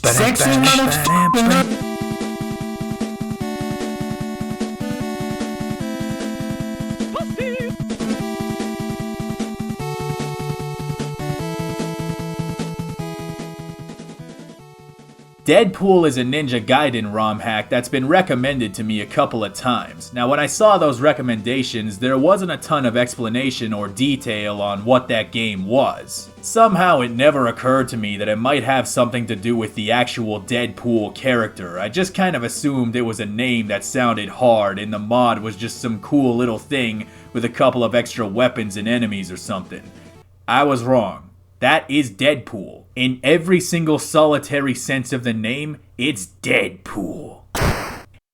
Sexy motherfucker. Deadpool is a Ninja Gaiden ROM hack that's been recommended to me a couple of times. Now when I saw those recommendations, there wasn't a ton of explanation or detail on what that game was. Somehow it never occurred to me that it might have something to do with the actual Deadpool character. I just kind of assumed it was a name that sounded hard and the mod was just some cool little thing with a couple of extra weapons and enemies or something. I was wrong. That is Deadpool. In every single solitary sense of the name, it's Deadpool.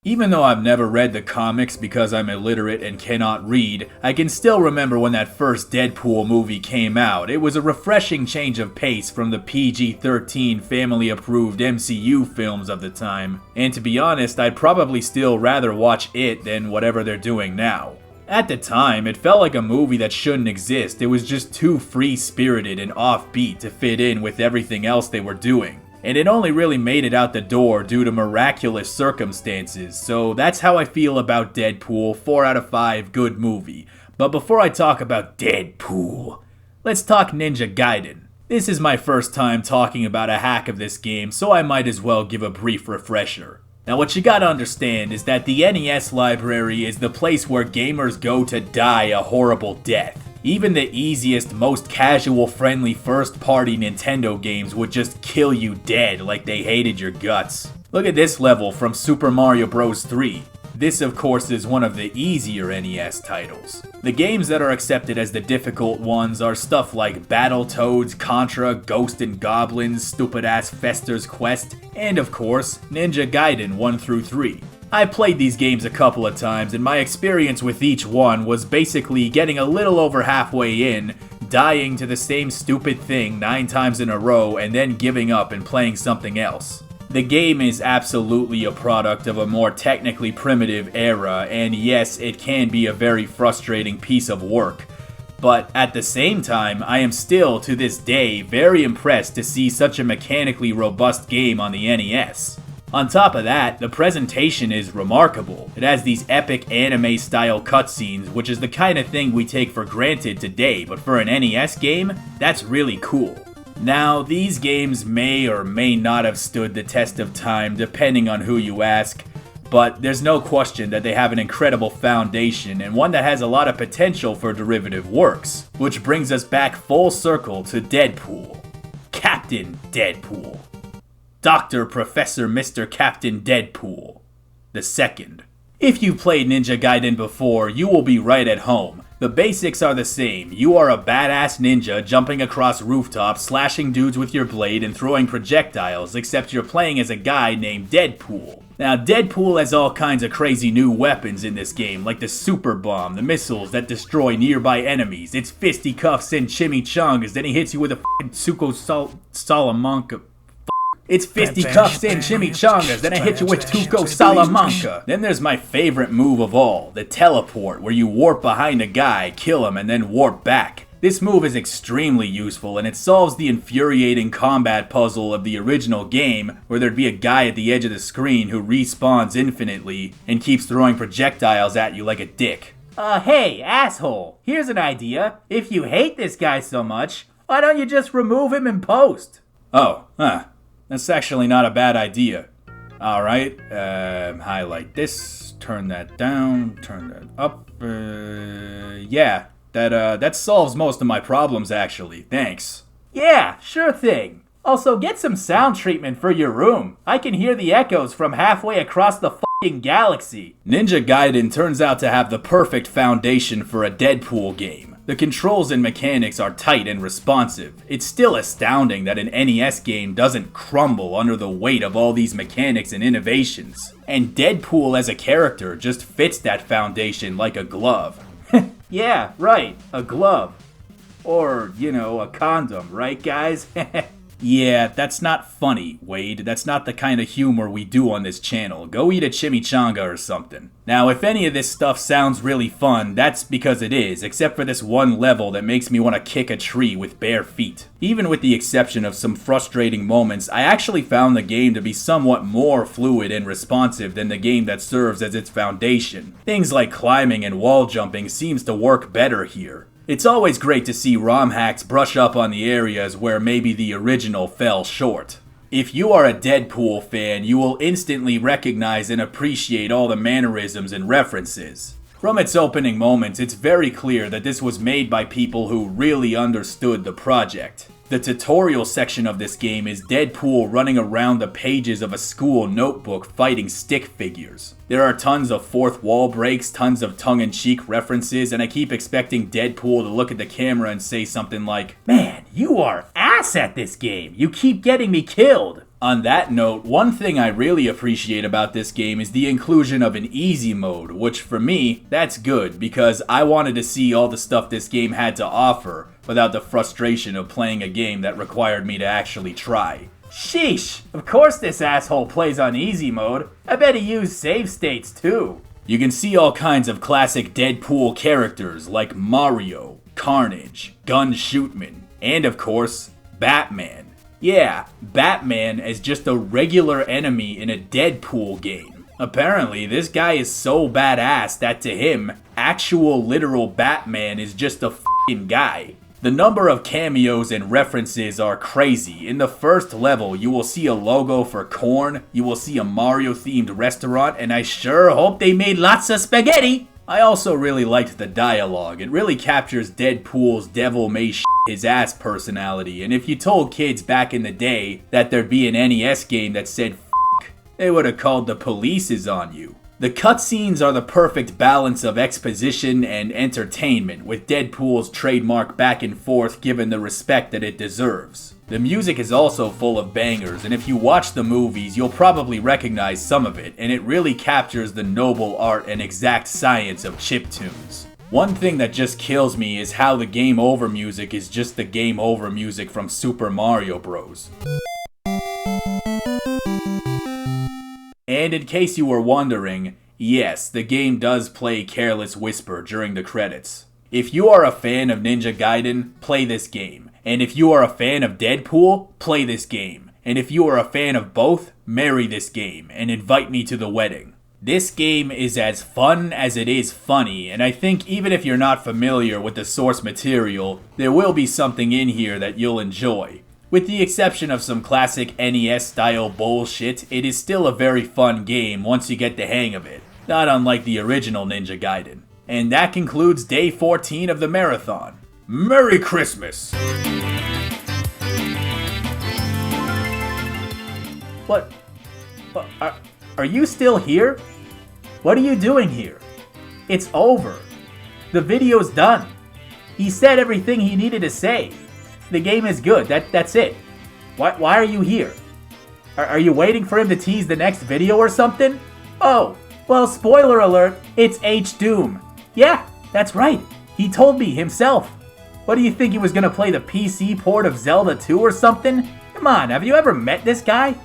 Even though I've never read the comics because I'm illiterate and cannot read, I can still remember when that first Deadpool movie came out. It was a refreshing change of pace from the PG-13 family-approved MCU films of the time. And to be honest, I'd probably still rather watch it than whatever they're doing now. At the time, it felt like a movie that shouldn't exist. It was just too free-spirited and offbeat to fit in with everything else they were doing. And it only really made it out the door due to miraculous circumstances, so that's how I feel about Deadpool, 4 out of 5, good movie. But before I talk about Deadpool, let's talk Ninja Gaiden. This is my first time talking about a hack of this game, so I might as well give a brief refresher. Now what you gotta understand is that the NES library is the place where gamers go to die a horrible death. Even the easiest, most casual-friendly first-party Nintendo games would just kill you dead like they hated your guts. Look at this level from Super Mario Bros. 3. This of course is one of the easier NES titles. The games that are accepted as the difficult ones are stuff like Battletoads, Contra, Ghost and Goblins, stupid-ass Fester's Quest, and of course, Ninja Gaiden 1 through 3. I played these games a couple of times and my experience with each one was basically getting a little over halfway in, dying to the same stupid thing 9 times in a row and then giving up and playing something else. The game is absolutely a product of a more technically primitive era, and yes, it can be a very frustrating piece of work. But at the same time, I am still, to this day, very impressed to see such a mechanically robust game on the NES. On top of that, the presentation is remarkable. It has these epic anime-style cutscenes, which is the kind of thing we take for granted today, but for an NES game, that's really cool. Now, these games may or may not have stood the test of time depending on who you ask, but there's no question that they have an incredible foundation and one that has a lot of potential for derivative works, which brings us back full circle to Deadpool. Captain Deadpool. Dr. Professor Mr. Captain Deadpool. The second. If you've played Ninja Gaiden before, you will be right at home. The basics are the same. You are a badass ninja jumping across rooftops, slashing dudes with your blade, and throwing projectiles, except you're playing as a guy named Deadpool. Now, Deadpool has all kinds of crazy new weapons in this game, like the super bomb, the missiles that destroy nearby enemies, its fisticuffs and chimichangas, then he hits you with a f***ing Salamanca. It's fisticuffs and chimichangas, then I hit you with Tuco Salamanca. Then there's my favorite move of all, the teleport, where you warp behind a guy, kill him, and then warp back. This move is extremely useful, and it solves the infuriating combat puzzle of the original game, where there'd be a guy at the edge of the screen who respawns infinitely, and keeps throwing projectiles at you like a dick. Hey, asshole, here's an idea. If you hate this guy so much, why don't you just remove him in post? That's actually not a bad idea. Alright, highlight this, turn that down, turn that up. Yeah, that solves most of my problems actually, thanks. Yeah, sure thing. Also, get some sound treatment for your room. I can hear the echoes from halfway across the f***ing galaxy. Ninja Gaiden turns out to have the perfect foundation for a Deadpool game. The controls and mechanics are tight and responsive. It's still astounding that an NES game doesn't crumble under the weight of all these mechanics and innovations. And Deadpool as a character just fits that foundation like a glove. Yeah, right, a glove. Or, a condom, right guys? Yeah, that's not funny, Wade. That's not the kind of humor we do on this channel. Go eat a chimichanga or something. Now, if any of this stuff sounds really fun, that's because it is, except for this one level that makes me want to kick a tree with bare feet. Even with the exception of some frustrating moments, I actually found the game to be somewhat more fluid and responsive than the game that serves as its foundation. Things like climbing and wall jumping seems to work better here. It's always great to see ROM hacks brush up on the areas where maybe the original fell short. If you are a Deadpool fan, you will instantly recognize and appreciate all the mannerisms and references. From its opening moments, it's very clear that this was made by people who really understood the project. The tutorial section of this game is Deadpool running around the pages of a school notebook fighting stick figures. There are tons of fourth wall breaks, tons of tongue-in-cheek references, and I keep expecting Deadpool to look at the camera and say something like, "Man, you are ass at this game. You keep getting me killed." On that note, one thing I really appreciate about this game is the inclusion of an easy mode, which for me, that's good, because I wanted to see all the stuff this game had to offer without the frustration of playing a game that required me to actually try. Sheesh, of course this asshole plays on easy mode. I bet he used save states too. You can see all kinds of classic Deadpool characters like Mario, Carnage, Gun Shootman, and of course, Batman. Yeah, Batman as just a regular enemy in a Deadpool game. Apparently, this guy is so badass that to him, actual literal Batman is just a f***ing guy. The number of cameos and references are crazy. In the first level, you will see a logo for corn, you will see a Mario-themed restaurant, and I sure hope they made lots of spaghetti! I also really liked the dialogue. It really captures Deadpool's devil may his ass personality, and if you told kids back in the day that there'd be an NES game that said f***, they would have called the police on you. The cutscenes are the perfect balance of exposition and entertainment, with Deadpool's trademark back and forth given the respect that it deserves. The music is also full of bangers, and if you watch the movies, you'll probably recognize some of it, and it really captures the noble art and exact science of chiptunes. One thing that just kills me is how the game over music is just the game over music from Super Mario Bros. And in case you were wondering, yes, the game does play Careless Whisper during the credits. If you are a fan of Ninja Gaiden, play this game. And if you are a fan of Deadpool, play this game. And if you are a fan of both, marry this game and invite me to the wedding. This game is as fun as it is funny, and I think even if you're not familiar with the source material, there will be something in here that you'll enjoy. With the exception of some classic NES-style bullshit, it is still a very fun game once you get the hang of it, not unlike the original Ninja Gaiden. And that concludes day 14 of the marathon. Merry Christmas! What? Are you still here? What are you doing here? It's over. The video's done. He said everything he needed to say. The game is good. That's it. Why are you here? Are you waiting for him to tease the next video or something? Oh, well, spoiler alert, it's H-Doom. Yeah, that's right. He told me himself. What do you think he was gonna play the PC port of Zelda 2 or something? Come on, have you ever met this guy?